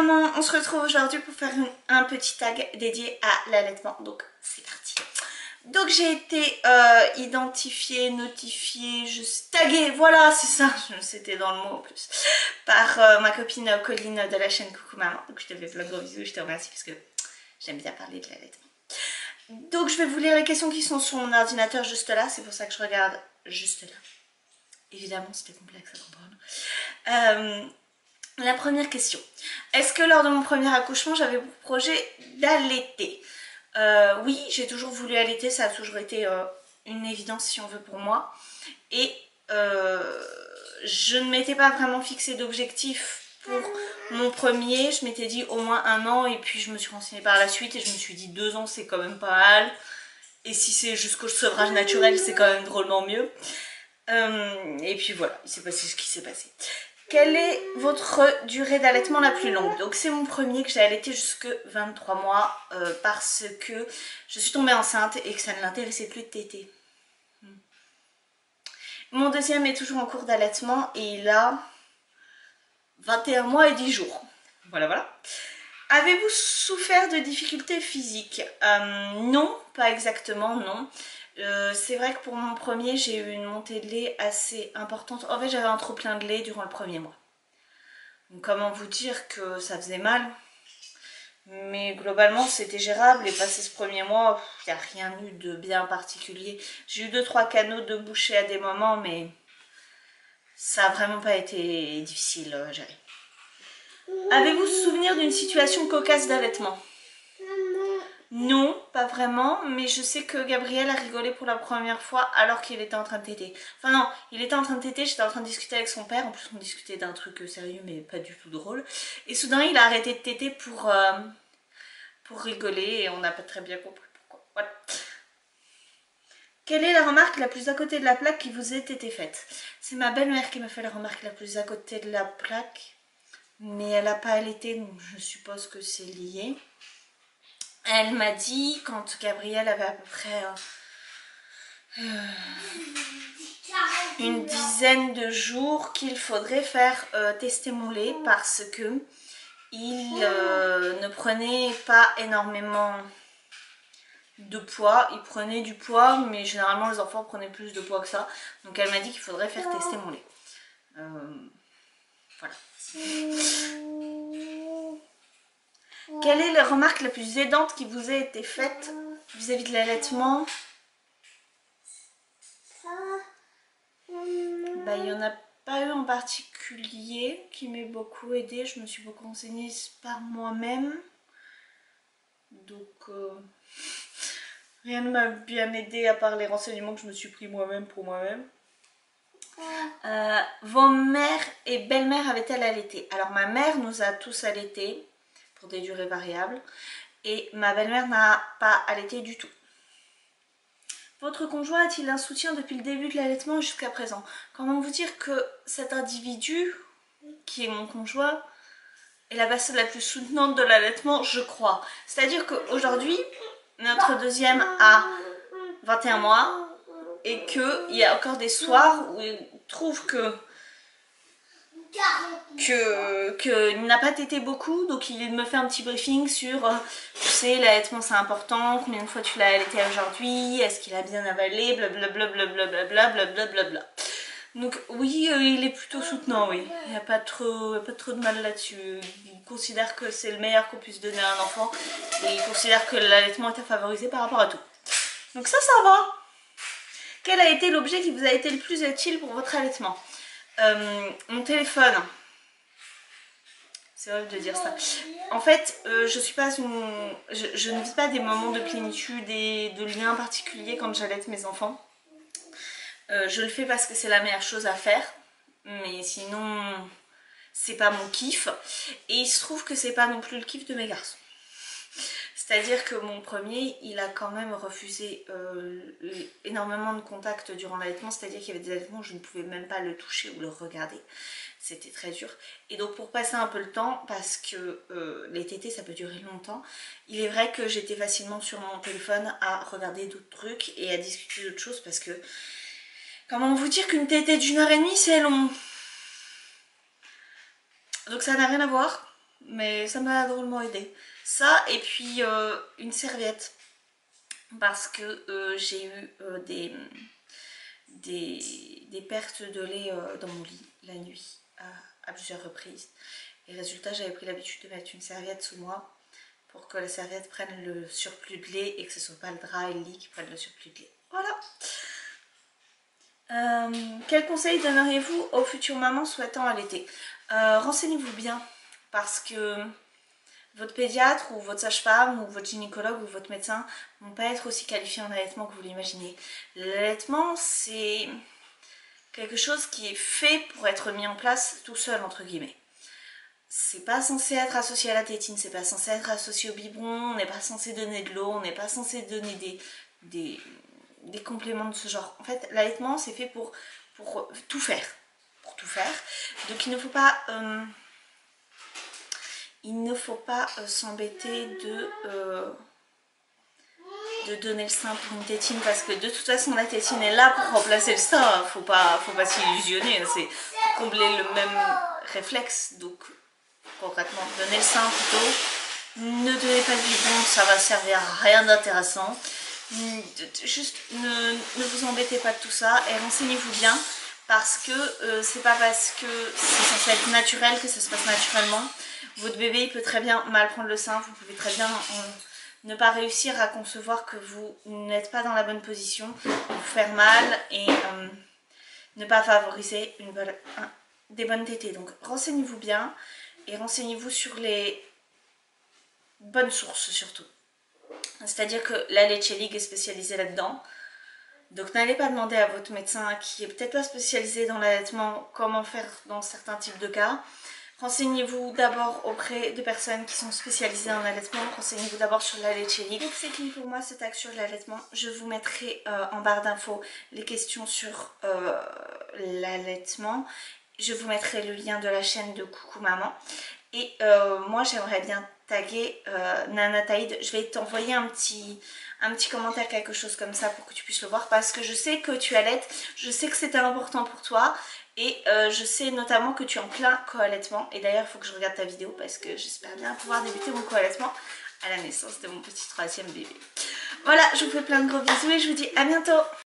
maman, on se retrouve aujourd'hui pour faire un petit tag dédié à l'allaitement, donc c'est parti. Donc j'ai été identifiée, notifiée, taguée, voilà c'est ça, c'était dans le mot en plus, par ma copine Colline de la chaîne Coucou Maman. Donc je te fais plein de gros bisous, je te remercie parce que j'aime bien parler de l'allaitement. Donc je vais vous lire les questions qui sont sur mon ordinateur juste là, c'est pour ça que je regarde juste là. Évidemment c'était complexe à comprendre. La première question, est-ce que lors de mon premier accouchement j'avais pour projet d'allaiter? Oui, j'ai toujours voulu allaiter, ça a toujours été une évidence si on veut pour moi. Et je ne m'étais pas vraiment fixé d'objectif pour mon premier, je m'étais dit au moins 1 an et puis je me suis renseignée par la suite et je me suis dit 2 ans c'est quand même pas mal. Et si c'est jusqu'au sevrage naturel c'est quand même drôlement mieux. Et puis voilà, il s'est passé ce qui s'est passé. Quelle est votre durée d'allaitement la plus longue? Donc c'est mon premier que j'ai allaité jusque 23 mois parce que je suis tombée enceinte et que ça ne l'intéressait plus de téter. Mon deuxième est toujours en cours d'allaitement et il a 21 mois et 10 jours. Voilà, voilà. Avez-vous souffert de difficultés physiques? Non, pas exactement, non. C'est vrai que pour mon premier, j'ai eu une montée de lait assez importante. En fait, j'avais un trop plein de lait durant le premier mois. Donc, comment vous dire que ça faisait mal? Mais globalement, c'était gérable. Et passé ce premier mois, il n'y a rien eu de bien particulier. J'ai eu 2-3 canaux de bouchée à des moments, mais ça n'a vraiment pas été difficile à gérer. Avez-vous souvenir d'une situation cocasse d'allaitement? Non, pas vraiment, mais je sais que Gabriel a rigolé pour la première fois alors qu'il était en train de téter. Enfin non, il était en train de téter, j'étais en train de discuter avec son père, en plus on discutait d'un truc sérieux mais pas du tout drôle. Et soudain il a arrêté de téter pour rigoler et on n'a pas très bien compris pourquoi. Voilà. Quelle est la remarque la plus à côté de la plaque qui vous ait été faite? C'est ma belle-mère qui m'a fait la remarque la plus à côté de la plaque, mais elle n'a pas allaité donc je suppose que c'est lié. Elle m'a dit, quand Gabriel avait à peu près une dizaine de jours, qu'il faudrait faire tester mon lait parce que il ne prenait pas énormément de poids. Il prenait du poids, mais généralement les enfants prenaient plus de poids que ça. Donc elle m'a dit qu'il faudrait faire tester mon lait. Voilà. Quelle est la remarque la plus aidante qui vous a été faite vis-à-vis de l'allaitement? Bah, il n'y en a pas eu en particulier qui m'ait beaucoup aidé. Je me suis beaucoup renseignée par moi-même. Donc, rien ne m'a bien aidé à part les renseignements que je me suis pris moi-même pour moi-même. Vos mères et belle-mère avaient-elles allaité? Alors, ma mère nous a tous allaités pour des durées variables. Et ma belle-mère n'a pas allaité du tout. Votre conjoint a-t-il un soutien depuis le début de l'allaitement jusqu'à présent? Comment vous dire que cet individu, qui est mon conjoint, est la personne la plus soutenante de l'allaitement, je crois. C'est-à-dire qu'aujourd'hui, notre deuxième a 21 mois et qu'il y a encore des soirs où il trouve qu'il n'a pas tété beaucoup, donc il me fait un petit briefing sur tu sais l'allaitement c'est important, combien de fois tu l'as allaité aujourd'hui, est-ce qu'il a bien avalé, blablabla blablabla. Donc oui, il est plutôt soutenant, oui, il n'y a pas trop de mal là-dessus. Il considère que c'est le meilleur qu'on puisse donner à un enfant et il considère que l'allaitement est à favoriser par rapport à tout. Donc ça va. Quel a été l'objet qui vous a été le plus utile pour votre allaitement? Mon téléphone. C'est horrible de dire ça. En fait, je ne vis pas des moments de plénitude et de liens particuliers quand j'allaite mes enfants. Je le fais parce que c'est la meilleure chose à faire. Mais sinon, c'est pas mon kiff. Et il se trouve que c'est pas non plus le kiff de mes garçons. C'est-à-dire que mon premier, il a quand même refusé énormément de contacts durant l'allaitement. C'est-à-dire qu'il y avait des allaitements où je ne pouvais même pas le toucher ou le regarder. C'était très dur. Et donc pour passer un peu le temps, parce que les tétés ça peut durer longtemps, il est vrai que j'étais facilement sur mon téléphone à regarder d'autres trucs et à discuter d'autres choses parce que comment vous dire qu'une tétée d'1 heure et demie c'est long. Donc ça n'a rien à voir. mais ça m'a drôlement aidé. Ça, et puis une serviette, parce que j'ai eu des pertes de lait dans mon lit la nuit à plusieurs reprises. Et résultat, j'avais pris l'habitude de mettre une serviette sous moi pour que la serviette prenne le surplus de lait et que ce soit pas le drap et le lit qui prennent le surplus de lait. Voilà. Quel conseil donneriez-vous aux futures mamans souhaitant allaiter? Renseignez-vous bien, parce que votre pédiatre ou votre sage-femme ou votre gynécologue ou votre médecin ne vont pas être aussi qualifiés en allaitement que vous l'imaginez. L'allaitement, c'est quelque chose qui est fait pour être mis en place tout seul, entre guillemets. C'est pas censé être associé à la tétine, c'est pas censé être associé au biberon, on n'est pas censé donner de l'eau, on n'est pas censé donner des compléments de ce genre. En fait, l'allaitement, c'est fait pour tout faire. Pour tout faire. Donc il ne faut pas s'embêter de donner le sein pour une tétine, parce que de toute façon la tétine est là pour remplacer le sein, faut pas s'illusionner, c'est pour combler le même réflexe. Donc concrètement, donner le sein plutôt, ne donnez pas de biberon, ça va servir à rien d'intéressant. Juste ne vous embêtez pas de tout ça et renseignez-vous bien, parce que c'est pas parce que c'est censé être naturel que ça se passe naturellement. Votre bébé il peut très bien mal prendre le sein, vous pouvez très bien ne pas réussir à concevoir que vous n'êtes pas dans la bonne position, vous faire mal et ne pas favoriser des bonnes tétées. Donc renseignez-vous bien et renseignez-vous sur les bonnes sources surtout. C'est-à-dire que la Leche League est spécialisée là-dedans. Donc n'allez pas demander à votre médecin qui est peut-être pas spécialisé dans l'allaitement comment faire dans certains types de cas. Renseignez-vous d'abord auprès de personnes qui sont spécialisées en allaitement. Renseignez-vous d'abord sur la Leche League. Donc c'est fini pour moi cet axe sur l'allaitement. Je vous mettrai en barre d'infos les questions sur l'allaitement. Je vous mettrai le lien de la chaîne de Coucou Maman. Et moi j'aimerais bien taguer Nana Taïd. Je vais t'envoyer un petit commentaire, quelque chose comme ça pour que tu puisses le voir, parce que je sais que tu allaites, je sais que c'était important pour toi et je sais notamment que tu es en plein co-allaitement. Et d'ailleurs il faut que je regarde ta vidéo parce que j'espère bien pouvoir débuter mon co-allaitement à la naissance de mon petit 3e bébé. Voilà, je vous fais plein de gros bisous et je vous dis à bientôt.